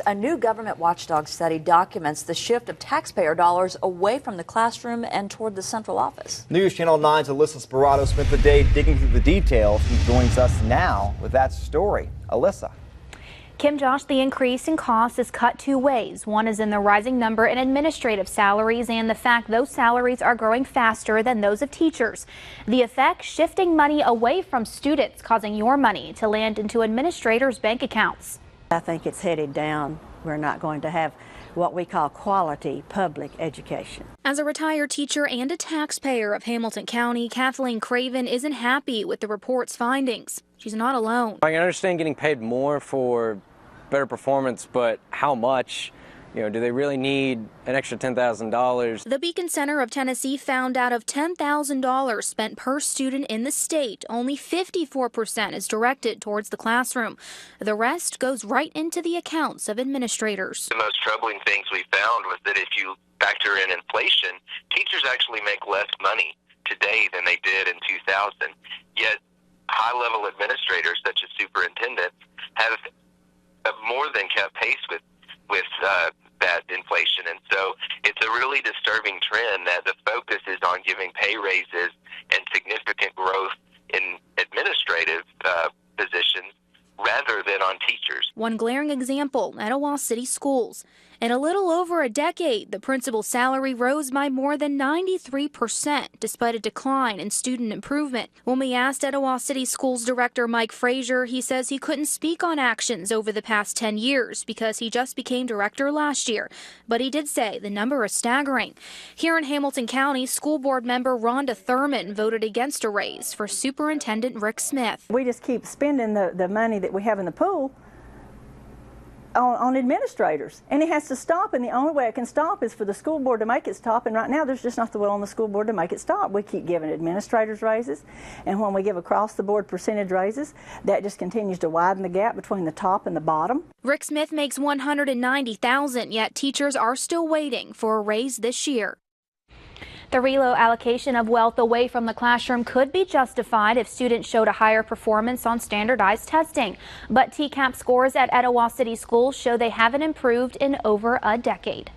A new government watchdog study documents the shift of taxpayer dollars away from the classroom and toward the central office. News Channel 9's Alyssa Spirato spent the day digging through the details. She joins us now with that story. Alyssa. Kim, Josh, the increase in costs is cut two ways. One is in the rising number in administrative salaries and the fact those salaries are growing faster than those of teachers. The effect, shifting money away from students, causing your money to land into administrators' bank accounts. I think it's headed down. We're not going to have what we call quality public education. As a retired teacher and a taxpayer of Hamilton County, Kathleen Craven isn't happy with the report's findings. She's not alone. I can understand getting paid more for better performance, but how much? Do they really need an extra $10,000? The Beacon Center of Tennessee found out of $10,000 spent per student in the state, only 54% is directed towards the classroom. The rest goes right into the accounts of administrators. The most troubling things we found was that if you factor in inflation, teachers actually make less money today than they did in 2000. Yet high-level administrators, such as superintendents, have more than kept pace with that inflation. And so it's a really disturbing trend that the focus is on giving pay raises and significant growth in administrative positions rather than on teachers. One glaring example, Etowah City Schools. In a little over a decade, the principal's salary rose by more than 93%, despite a decline in student improvement. When we asked Etowah City Schools Director Mike Frazier, he says he couldn't speak on actions over the past 10 years because he just became director last year. But he did say the number is staggering. Here in Hamilton County, school board member Rhonda Thurman voted against a raise for Superintendent Rick Smith. We just keep spending the money that we have in the pool on administrators, and it has to stop, and the only way it can stop is for the school board to make it stop, and right now there's just not the will on the school board to make it stop. We keep giving administrators raises, and when we give across the board percentage raises, that just continues to widen the gap between the top and the bottom. Rick Smith makes $190,000, yet teachers are still waiting for a raise this year. The reallocation of wealth away from the classroom could be justified if students showed a higher performance on standardized testing. But TCAP scores at Etowah City Schools show they haven't improved in over a decade.